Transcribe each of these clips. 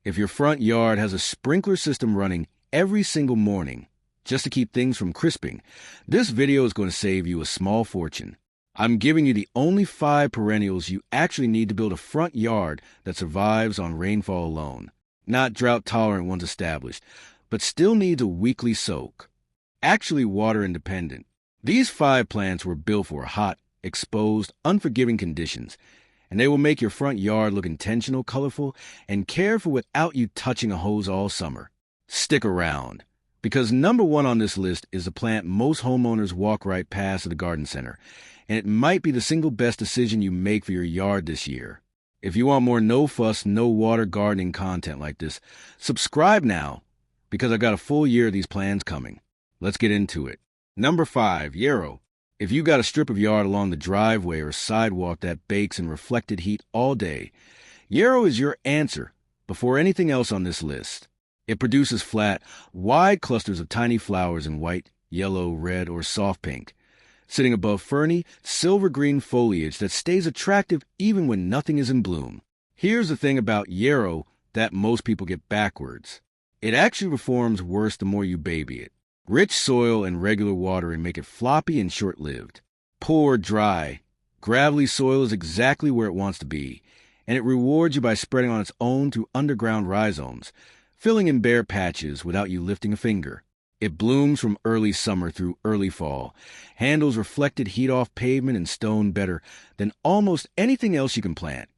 If your front yard has a sprinkler system running every single morning just to keep things from crisping, this video is going to save you a small fortune. I'm giving you the only 5 perennials you actually need to build a front yard that survives on rainfall alone. Not drought-tolerant ones established, but still needs a weekly soak. Actually water-independent. These 5 plants were built for hot, exposed, unforgiving conditions, and they will make your front yard look intentional, colorful, and cared for without you touching a hose all summer. Stick around, because number 1 on this list is a plant most homeowners walk right past at the garden center, and it might be the single best decision you make for your yard this year. If you want more no-fuss, no-water gardening content like this, subscribe now, because I've got a full year of these plans coming. Let's get into it. Number 5, yarrow. If you got a strip of yard along the driveway or sidewalk that bakes in reflected heat all day, yarrow is your answer before anything else on this list. It produces flat, wide clusters of tiny flowers in white, yellow, red, or soft pink, sitting above ferny, silver-green foliage that stays attractive even when nothing is in bloom. Here's the thing about yarrow that most people get backwards. It actually performs worse the more you baby it. Rich soil and regular watering make it floppy and short-lived. Poor, dry, gravelly soil is exactly where it wants to be, and it rewards you by spreading on its own through underground rhizomes, filling in bare patches without you lifting a finger. It blooms from early summer through early fall, handles reflected heat off pavement and stone better than almost anything else you can plant.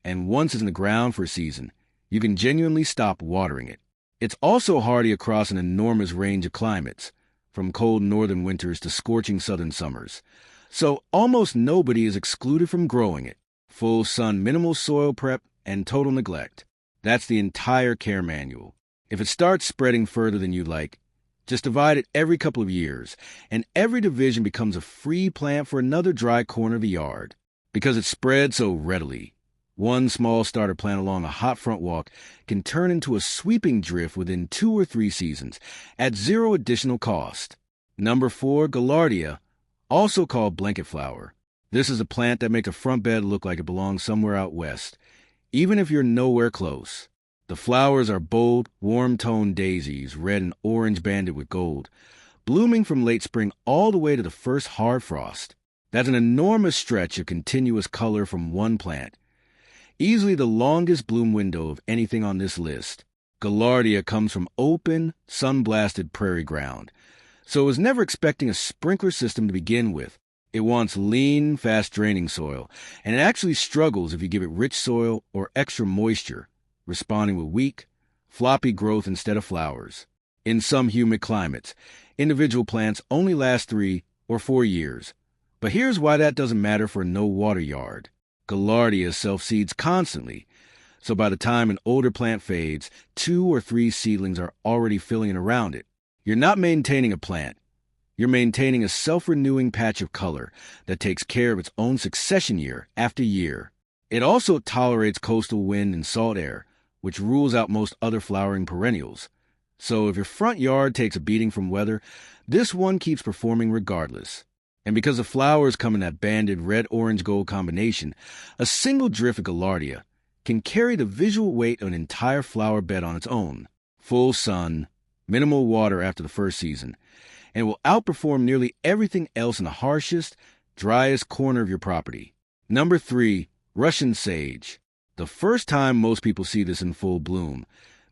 And once it's in the ground for a season, you can genuinely stop watering it. It's also hardy across an enormous range of climates, from cold northern winters to scorching southern summers. So almost nobody is excluded from growing it. Full sun, minimal soil prep, and total neglect. That's the entire care manual. If it starts spreading further than you'd like, just divide it every couple of years, and every division becomes a free plant for another dry corner of the yard. Because it spreads so readily, one small starter plant along a hot front walk can turn into a sweeping drift within 2 or 3 seasons at 0 additional cost. Number 4, gaillardia, also called blanket flower. This is a plant that makes a front bed look like it belongs somewhere out west, even if you're nowhere close. The flowers are bold, warm-toned daisies, red and orange banded with gold, blooming from late spring all the way to the first hard frost. That's an enormous stretch of continuous color from one plant. Easily the longest bloom window of anything on this list. Gaillardia comes from open, sun-blasted prairie ground, so it was never expecting a sprinkler system to begin with. It wants lean, fast-draining soil, and it actually struggles if you give it rich soil or extra moisture, responding with weak, floppy growth instead of flowers. In some humid climates, individual plants only last 3 or 4 years. But here's why that doesn't matter for a no-water yard. Gaillardia self-seeds constantly, so by the time an older plant fades, 2 or 3 seedlings are already filling in around it. You're not maintaining a plant. You're maintaining a self-renewing patch of color that takes care of its own succession year after year. It also tolerates coastal wind and salt air, which rules out most other flowering perennials. So if your front yard takes a beating from weather, this one keeps performing regardless. And because the flowers come in that banded red-orange-gold combination, a single drift of gaillardia can carry the visual weight of an entire flower bed on its own. Full sun, minimal water after the first season, and it will outperform nearly everything else in the harshest, driest corner of your property. Number 3, Russian sage. The first time most people see this in full bloom,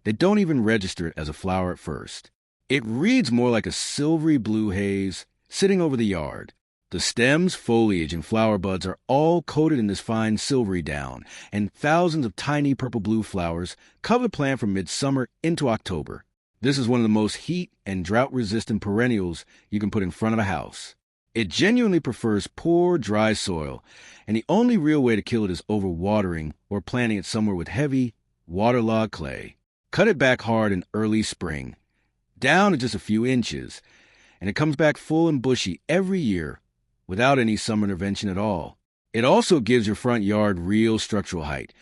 they don't even register it as a flower at first. It reads more like a silvery blue haze sitting over the yard. The stems, foliage, and flower buds are all coated in this fine silvery down, and thousands of tiny purple-blue flowers cover the plant from midsummer into October. This is one of the most heat and drought-resistant perennials you can put in front of a house. It genuinely prefers poor, dry soil, and the only real way to kill it is overwatering or planting it somewhere with heavy, waterlogged clay. Cut it back hard in early spring, down to just a few inches, and it comes back full and bushy every year without any summer intervention at all. It also gives your front yard real structural height,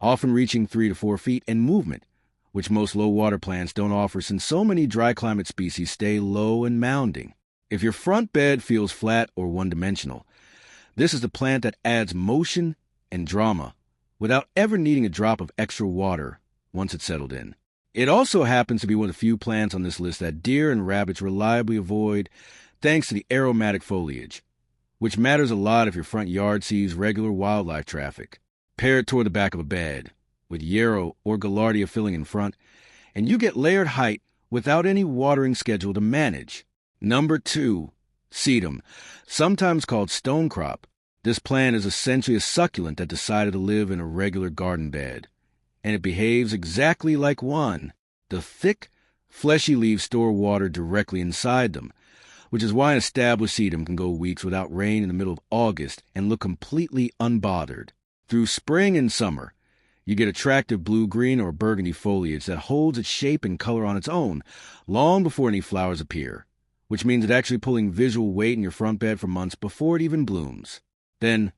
often reaching 3 to 4 feet, and movement, which most low-water plants don't offer since so many dry climate species stay low and mounding. If your front bed feels flat or one-dimensional, this is the plant that adds motion and drama without ever needing a drop of extra water once it's settled in. It also happens to be one of the few plants on this list that deer and rabbits reliably avoid thanks to the aromatic foliage, which matters a lot if your front yard sees regular wildlife traffic. Pair it toward the back of a bed, with yarrow or gaillardia filling in front, and you get layered height without any watering schedule to manage. Number 2, sedum, sometimes called stonecrop. This plant is essentially a succulent that decided to live in a regular garden bed, and it behaves exactly like one. The thick, fleshy leaves store water directly inside them, which is why an established sedum can go weeks without rain in the middle of August and look completely unbothered. Through spring and summer, you get attractive blue-green or burgundy foliage that holds its shape and color on its own long before any flowers appear, which means it's actually pulling visual weight in your front bed for months before it even blooms. Then,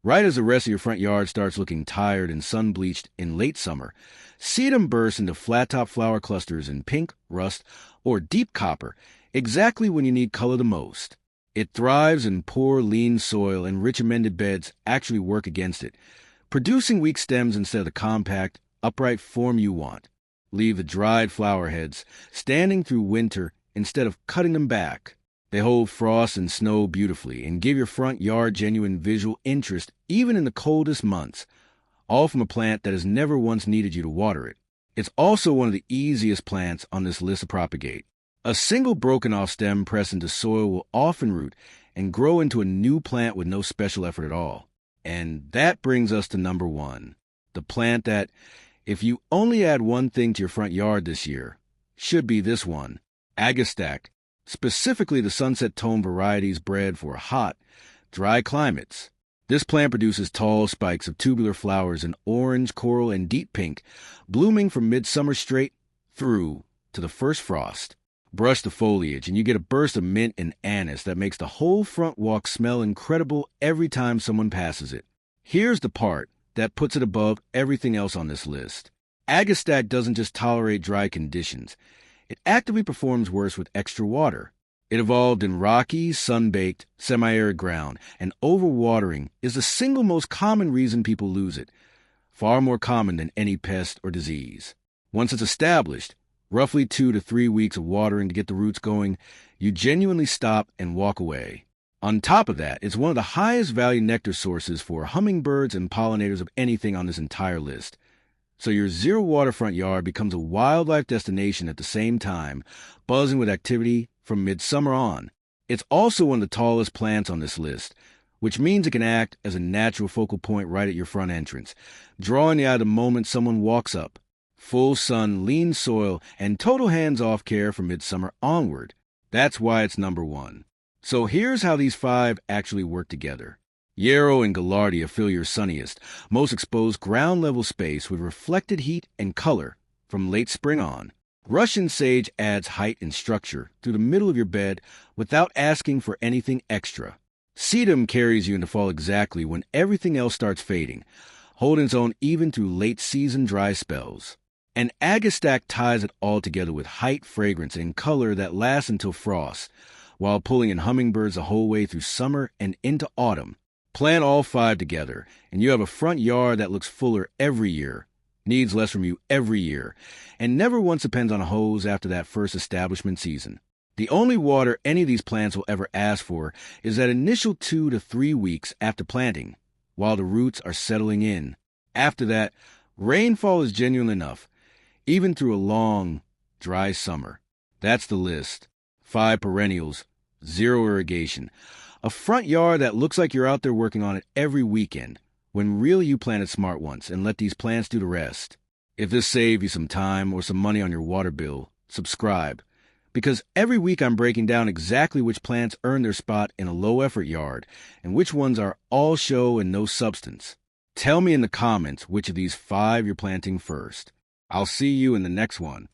right as the rest of your front yard starts looking tired and sun-bleached in late summer, sedum bursts into flat-top flower clusters in pink, rust, or deep copper, exactly when you need color the most. It thrives in poor, lean soil, and rich amended beds actually work against it, producing weak stems instead of the compact, upright form you want. Leave the dried flower heads standing through winter instead of cutting them back. They hold frost and snow beautifully and give your front yard genuine visual interest even in the coldest months, all from a plant that has never once needed you to water it. It's also one of the easiest plants on this list to propagate. A single broken-off stem pressed into soil will often root and grow into a new plant with no special effort at all. And that brings us to number 1, the plant that, if you only add one thing to your front yard this year, should be this one, agastache. Specifically the sunset tone varieties bred for hot, dry climates. This plant produces tall spikes of tubular flowers in orange, coral, and deep pink, blooming from midsummer straight through to the first frost. Brush the foliage, and you get a burst of mint and anise that makes the whole front walk smell incredible every time someone passes it. Here's the part that puts it above everything else on this list. Agastache doesn't just tolerate dry conditions. It actively performs worse with extra water. It evolved in rocky, sun-baked, semi-arid ground, and overwatering is the single most common reason people lose it, far more common than any pest or disease. Once it's established, roughly 2 to 3 weeks of watering to get the roots going, you genuinely stop and walk away. On top of that, it's one of the highest value nectar sources for hummingbirds and pollinators of anything on this entire list. So your zero waterfront yard becomes a wildlife destination at the same time, buzzing with activity from midsummer on. It's also one of the tallest plants on this list, which means it can act as a natural focal point right at your front entrance, drawing the eye the moment someone walks up. Full sun, lean soil, and total hands-off care from midsummer onward. That's why it's number 1. So here's how these 5 actually work together. Yarrow and gaillardia fill your sunniest, most exposed ground-level space with reflected heat and color from late spring on. Russian sage adds height and structure through the middle of your bed without asking for anything extra. Sedum carries you into fall exactly when everything else starts fading, holding its own even through late-season dry spells. And agastache ties it all together with height, fragrance, and color that lasts until frost, while pulling in hummingbirds the whole way through summer and into autumn. Plant all 5 together, and you have a front yard that looks fuller every year, needs less from you every year, and never once depends on a hose after that first establishment season. The only water any of these plants will ever ask for is that initial 2 to 3 weeks after planting, while the roots are settling in. After that, rainfall is genuine enough, even through a long, dry summer. That's the list. 5 perennials, 0 irrigation. A front yard that looks like you're out there working on it every weekend, when really you planted smart once and let these plants do the rest. If this saved you some time or some money on your water bill, subscribe. Because every week I'm breaking down exactly which plants earn their spot in a low-effort yard and which ones are all show and no substance. Tell me in the comments which of these 5 you're planting first. I'll see you in the next one.